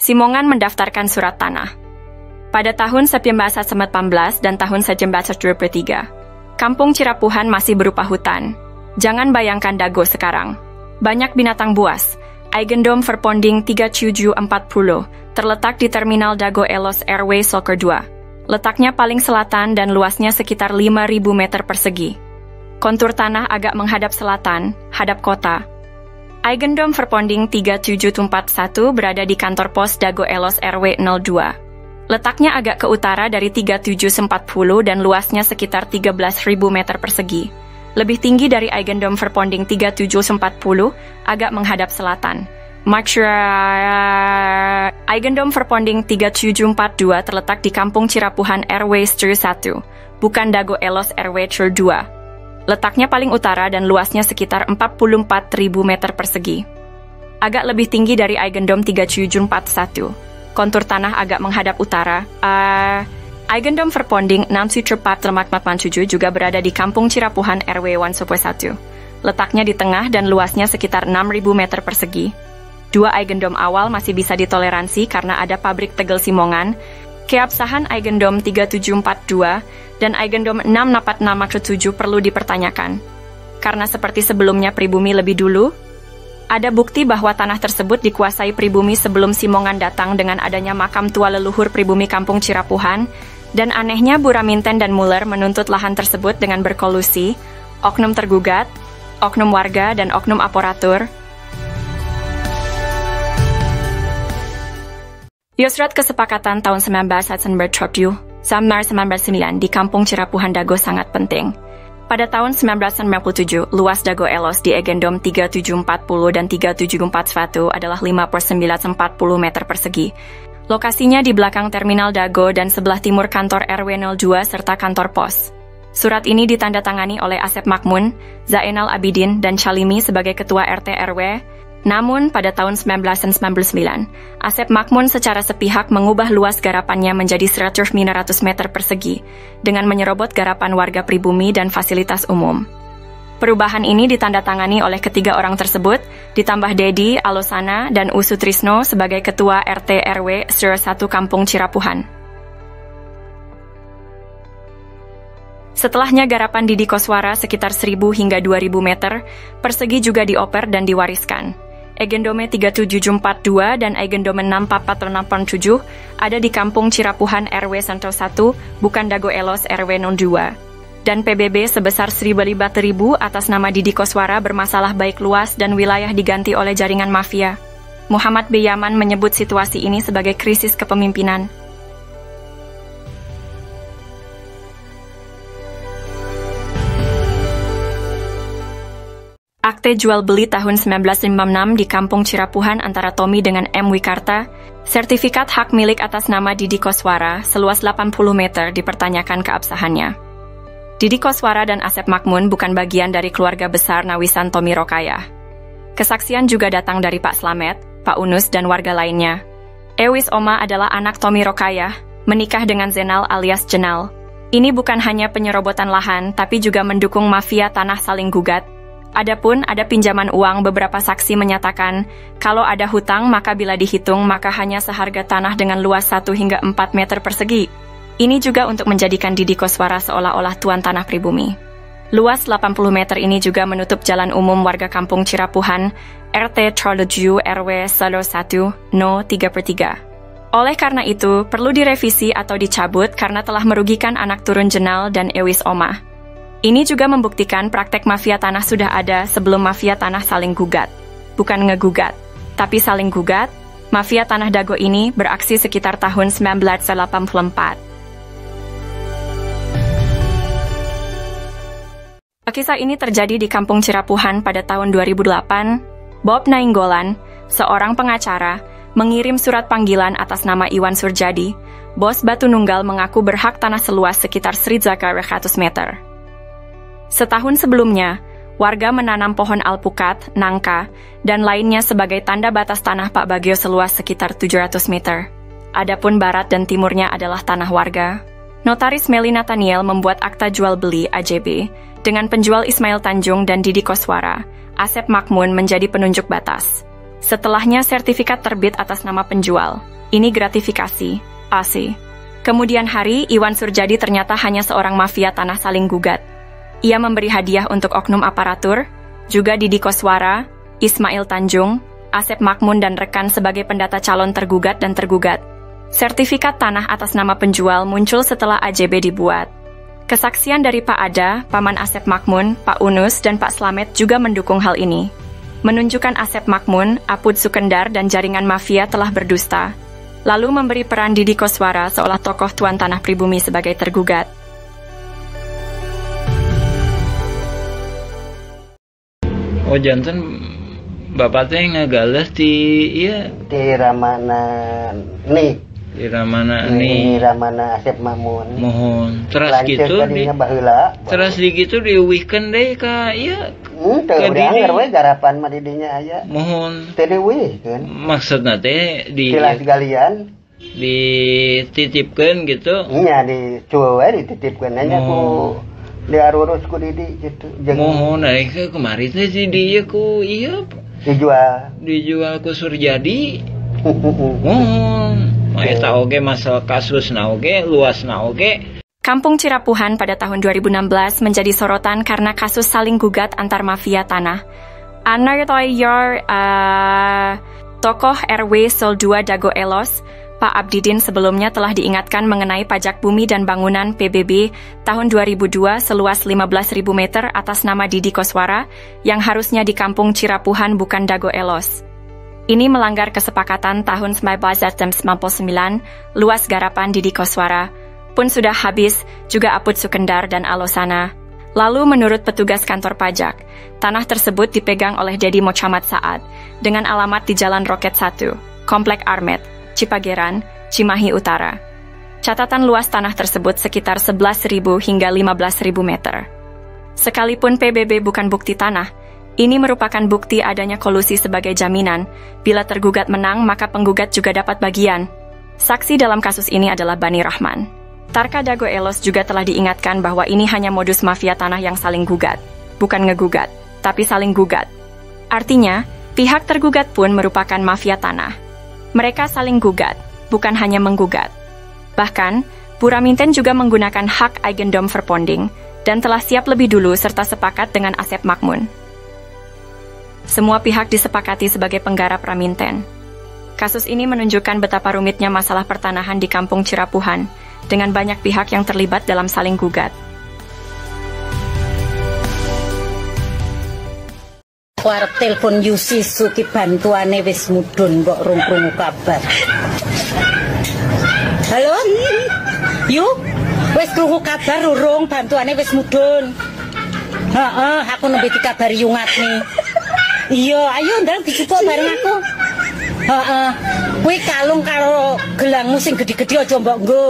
Simongan mendaftarkan surat tanah. Pada tahun 1918 dan tahun 1923, Kampung Cirapuhan masih berupa hutan. Jangan bayangkan Dago sekarang. Banyak binatang buas. Eigendom Verponding 3740 terletak di Terminal Dago Elos Airway Soccer 2. Letaknya paling selatan dan luasnya sekitar 5.000 meter persegi. Kontur tanah agak menghadap selatan, hadap kota. Eigendom Verponding 3741 berada di kantor pos Dago Elos RW 02. Letaknya agak ke utara dari 3740 dan luasnya sekitar 13.000 meter persegi. Lebih tinggi dari Eigendom Verponding 3740, agak menghadap selatan. Eigendom Verponding 3742 terletak di Kampung Cirapuhan RW 1, bukan Dago Elos RW 2. Letaknya paling utara dan luasnya sekitar 44.000 meter persegi. Agak lebih tinggi dari Eigendom 3741. Kontur tanah agak menghadap utara. Eigendom Verponding 6747 juga berada di Kampung Cirapuhan RW 1. Letaknya di tengah dan luasnya sekitar 6.000 meter persegi. Dua Eigendom awal masih bisa ditoleransi karena ada pabrik tegel Simongan. Keabsahan Eigendom 3742 dan Eigendom 646-7 perlu dipertanyakan. Karena seperti sebelumnya pribumi lebih dulu, ada bukti bahwa tanah tersebut dikuasai pribumi sebelum Simongan datang dengan adanya makam tua leluhur pribumi Kampung Cirapuhan, dan anehnya Buraminten dan Muller menuntut lahan tersebut dengan berkolusi, oknum tergugat, oknum warga, dan oknum aparatur. Yusrat Kesepakatan tahun 1997 sampai 1999 di Kampung Cirapuhan Dago sangat penting. Pada tahun 1997, luas Dago Elos di Eigendom 3740 dan 3741 adalah 5/940 meter persegi. Lokasinya di belakang Terminal Dago dan sebelah timur kantor RW 02 serta kantor pos. Surat ini ditandatangani oleh Asep Makmun, Zainal Abidin, dan Chalimi sebagai Ketua RT RW. Namun, pada tahun 1999, Asep Makmun secara sepihak mengubah luas garapannya menjadi 100 meter persegi, dengan menyerobot garapan warga pribumi dan fasilitas umum. Perubahan ini ditandatangani oleh ketiga orang tersebut, ditambah Dedi, Alosana, dan Usutrisno sebagai Ketua RT RW 1 Kampung Cirapuhan. Setelahnya garapan Didi Koswara sekitar 1.000 hingga 2.000 meter persegi juga dioper dan diwariskan. Eigendom 3742 dan Eigendom 64467 ada di Kampung Cirapuhan RW 1, bukan Dago Elos RW 02. Dan PBB sebesar 1.000 atas nama Didi Koswara bermasalah baik luas dan wilayah diganti oleh jaringan mafia. Muhammad B. Yaman menyebut situasi ini sebagai krisis kepemimpinan. Akte jual beli tahun 1956 di Kampung Cirapuhan antara Tommy dengan M. Wikarta, sertifikat hak milik atas nama Didi Koswara seluas 80 meter dipertanyakan keabsahannya. Didi Koswara dan Asep Makmun bukan bagian dari keluarga besar Nawisan Tommy Rokayah. Kesaksian juga datang dari Pak Slamet, Pak Unus, dan warga lainnya. Ewis Oma adalah anak Tommy Rokayah, menikah dengan Zenal alias Jenal. Ini bukan hanya penyerobotan lahan, tapi juga mendukung mafia tanah saling gugat. Adapun ada pinjaman uang, beberapa saksi menyatakan, kalau ada hutang maka bila dihitung maka hanya seharga tanah dengan luas 1 hingga 4 meter persegi. Ini juga untuk menjadikan Didi Koswara seolah-olah tuan tanah pribumi. Luas 80 meter ini juga menutup jalan umum warga Kampung Cirapuhan, RT Charleju RW 1, No 3/3. Oleh karena itu, perlu direvisi atau dicabut karena telah merugikan anak turun Jenal dan Ewis Oma. Ini juga membuktikan praktek mafia tanah sudah ada sebelum mafia tanah saling gugat. Bukan ngegugat, tapi saling gugat. Mafia tanah Dago ini beraksi sekitar tahun 1984. Kisah ini terjadi di Kampung Cirapuhan pada tahun 2008. Bob Nainggolan, seorang pengacara, mengirim surat panggilan atas nama Iwan Surjadi. Bos Batu Nunggal mengaku berhak tanah seluas sekitar 100 meter. Setahun sebelumnya, warga menanam pohon alpukat, nangka, dan lainnya sebagai tanda batas tanah Pak Bagio seluas sekitar 700 meter. Adapun barat dan timurnya adalah tanah warga. Notaris Meli Nathaniel membuat akta jual beli AJB dengan penjual Ismail Tanjung dan Didi Koswara. Asep Makmun menjadi penunjuk batas. Setelahnya sertifikat terbit atas nama penjual. Ini gratifikasi, AC. Kemudian hari, Iwan Surjadi ternyata hanya seorang mafia tanah saling gugat. Ia memberi hadiah untuk oknum aparatur, juga Didi Koswara, Ismail Tanjung, Asep Makmun dan rekan sebagai pendata calon tergugat dan tergugat. Sertifikat tanah atas nama penjual muncul setelah AJB dibuat. Kesaksian dari Pak Ada, Paman Asep Makmun, Pak Unus, dan Pak Slamet juga mendukung hal ini. Menunjukkan Asep Makmun, Apud Sukendar, dan jaringan mafia telah berdusta. Lalu memberi peran Didi Koswara seolah tokoh tuan tanah pribumi sebagai tergugat. Oh janten bapak teh ngagales di iya di Ramana nih di Ramana nih Ramana Asep Makmun mohon terus lances gitu di baheula terus di gitu diuwihkeun deui ka ieu teu udah we garapan mah didinya aya mohon teu diuwihkeun maksudna teh di jelas galian dititipkeun gitu nya di cueu we dititipkeun nya ku diarurus ku Didi gitu mohon aing kemarin teh di dieu ku ieu dijual ku Surjadi mohon eta oge masalah kasusna oge luasna oge. Kampung Cirapuhan pada tahun 2016 menjadi sorotan karena kasus saling gugat antar mafia tanah. Tokoh RW Sol 2 Dago Elos, Pak Abdidin sebelumnya telah diingatkan mengenai pajak bumi dan bangunan PBB tahun 2002 seluas 15.000 meter atas nama Didi Koswara yang harusnya di Kampung Cirapuhan bukan Dago Elos. Ini melanggar kesepakatan tahun 1999, luas garapan Didi Koswara pun sudah habis, juga Apud Sukendar dan Alosana. Lalu menurut petugas kantor pajak, tanah tersebut dipegang oleh Dedi Mocamat Saad dengan alamat di Jalan Roket 1, Komplek Armet, Cipageran, Cimahi Utara. Catatan luas tanah tersebut sekitar 11.000 hingga 15.000 meter. Sekalipun PBB bukan bukti tanah, ini merupakan bukti adanya kolusi sebagai jaminan. Bila tergugat menang, maka penggugat juga dapat bagian. Saksi dalam kasus ini adalah Bani Rahman. Tarka Dago Elos juga telah diingatkan bahwa ini hanya modus mafia tanah yang saling gugat. Bukan ngegugat, tapi saling gugat. Artinya, pihak tergugat pun merupakan mafia tanah. Mereka saling gugat, bukan hanya menggugat. Bahkan, Buraminten juga menggunakan hak Eigendom Verponding dan telah siap lebih dulu serta sepakat dengan Asep Makmun. Semua pihak disepakati sebagai penggarap Raminten. Kasus ini menunjukkan betapa rumitnya masalah pertanahan di Kampung Cirapuhan, dengan banyak pihak yang terlibat dalam saling gugat. Arep telepon Yusi Suki bantuane wis mudhun kok rung krungu kabar. Halo? Yu, wis krungu kabar urung bantuane wis mudhun. Heeh, aku nembe dikabari Yungatni. Iya, ayo ndang dijupuk bareng aku. Heeh. Kuwi kalung karo gelangmu sing gedhi-gedhi aja mbok nggo.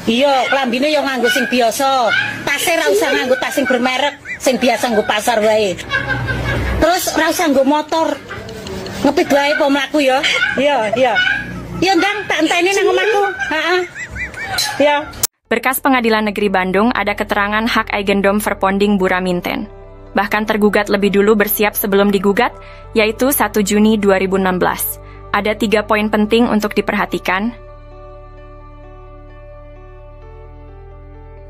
Iya, klambine yo nganggo sing biasa. Tase ra usah nganggo tas sing bermerek, sing biasa nggo pasar wae. Terus ora usah nggo motor. Ngepit wae po mlaku ya. Iya, iya. Ya ndang tak enteni nang omahku. Heeh. Ya. Berkas Pengadilan Negeri Bandung ada keterangan hak Eigendom Verponding Buraminten. Bahkan tergugat lebih dulu bersiap sebelum digugat, yaitu 1 Juni 2016. Ada 3 poin penting untuk diperhatikan.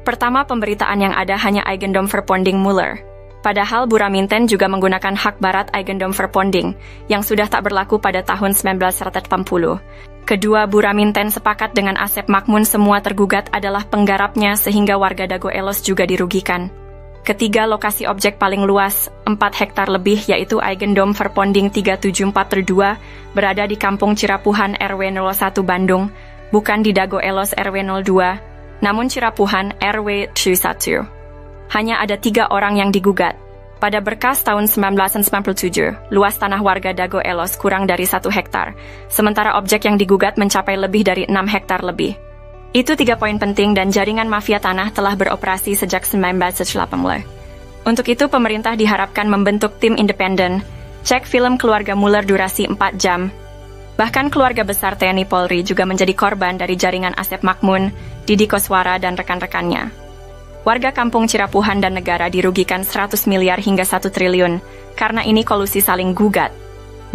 Pertama, pemberitaan yang ada hanya Eigendom Verponding Muller. Padahal Buraminten juga menggunakan hak barat Eigendom Verponding yang sudah tak berlaku pada tahun 1980. Kedua, Buraminten sepakat dengan Asep Makmun semua tergugat adalah penggarapnya sehingga warga Dago Elos juga dirugikan. Ketiga, lokasi objek paling luas, 4 hektar lebih, yaitu Eigendom Verponding 374/2, berada di Kampung Cirapuhan RW 01 Bandung, bukan di Dago Elos RW 02, namun Cirapuhan RW 31. Hanya ada 3 orang yang digugat. Pada berkas tahun 1997, luas tanah warga Dago Elos kurang dari 1 hektar, sementara objek yang digugat mencapai lebih dari 6 hektar lebih. Itu 3 poin penting dan jaringan mafia tanah telah beroperasi sejak 1980. Untuk itu, pemerintah diharapkan membentuk tim independen, cek film keluarga Muller durasi 4 jam. Bahkan keluarga besar TNI Polri juga menjadi korban dari jaringan Asep Makmun, Didi Koswara, dan rekan-rekannya. Warga Kampung Cirapuhan dan negara dirugikan 100 miliar hingga 1 triliun, karena ini kolusi saling gugat.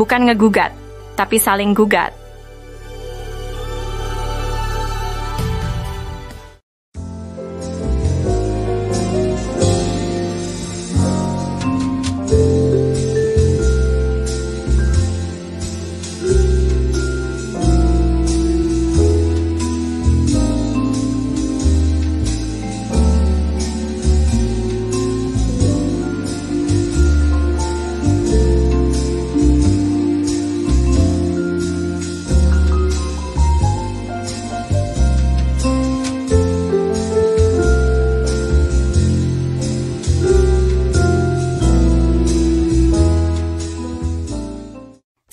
bukan ngegugat, tapi saling gugat.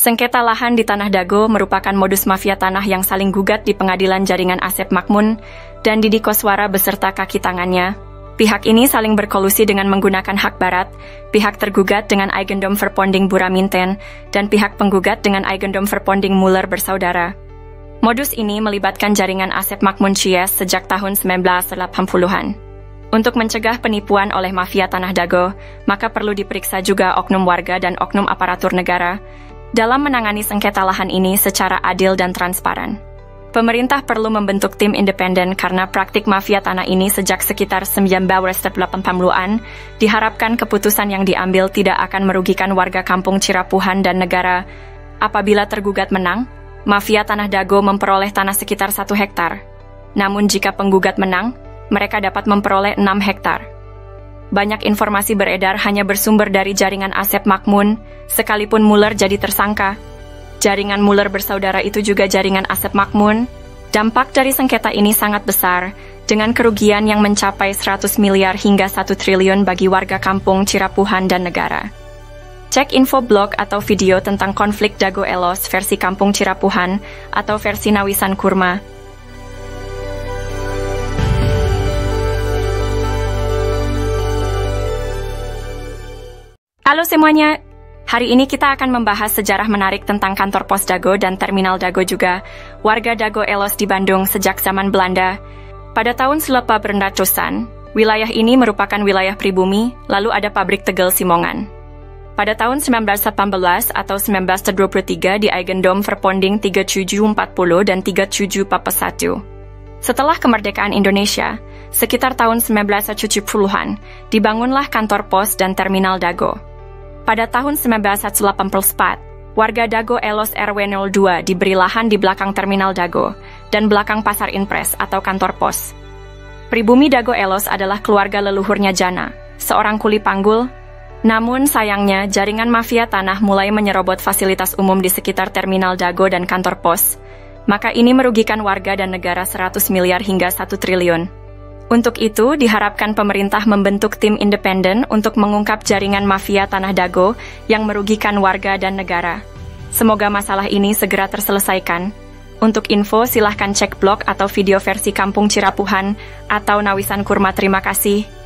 Sengketa lahan di Tanah Dago merupakan modus mafia tanah yang saling gugat di pengadilan jaringan Asep Makmun dan Didi Koswara beserta kaki tangannya. Pihak ini saling berkolusi dengan menggunakan hak barat, pihak tergugat dengan Eigendom Verponding Buraminten, dan pihak penggugat dengan Eigendom Verponding Muller bersaudara. Modus ini melibatkan jaringan Asep Makmun Cies sejak tahun 1980-an. Untuk mencegah penipuan oleh mafia Tanah Dago, maka perlu diperiksa juga oknum warga dan oknum aparatur negara dalam menangani sengketa lahan ini secara adil dan transparan. Pemerintah perlu membentuk tim independen karena praktik mafia tanah ini sejak sekitar 1980-an, diharapkan keputusan yang diambil tidak akan merugikan warga kampung Cirapuhan dan negara. Apabila tergugat menang, mafia Tanah Dago memperoleh tanah sekitar 1 hektar. Namun jika penggugat menang, mereka dapat memperoleh 6 hektar. Banyak informasi beredar hanya bersumber dari jaringan Asep Makmun, sekalipun Muller jadi tersangka. Jaringan Muller bersaudara itu juga jaringan Asep Makmun. Dampak dari sengketa ini sangat besar, dengan kerugian yang mencapai 100 miliar hingga 1 triliun bagi warga kampung Cirapuhan dan negara. Cek info blog atau video tentang konflik Dago Elos versi kampung Cirapuhan atau versi Nawisan Kurma. Halo semuanya, hari ini kita akan membahas sejarah menarik tentang kantor pos Dago dan terminal Dago juga, warga Dago Elos di Bandung sejak zaman Belanda. Pada tahun 1800-an, wilayah ini merupakan wilayah pribumi, lalu ada pabrik tegel Simongan. Pada tahun 1918 atau 1923 di Eigendom Verponding 3740 dan 3741. Setelah kemerdekaan Indonesia, sekitar tahun 1970-an, dibangunlah kantor pos dan terminal Dago. Pada tahun 1984, warga Dago Elos RW 02 diberi lahan di belakang terminal Dago dan belakang pasar Inpres atau kantor pos. Pribumi Dago Elos adalah keluarga leluhurnya Jana, seorang kuli panggul. Namun sayangnya jaringan mafia tanah mulai menyerobot fasilitas umum di sekitar terminal Dago dan kantor pos. Maka ini merugikan warga dan negara 100 miliar hingga 1 triliun. Untuk itu, diharapkan pemerintah membentuk tim independen untuk mengungkap jaringan mafia Tanah Dago yang merugikan warga dan negara. Semoga masalah ini segera terselesaikan. Untuk info, silahkan cek blog atau video versi Kampung Cirapuhan atau Nawisan Kurma. Terima kasih.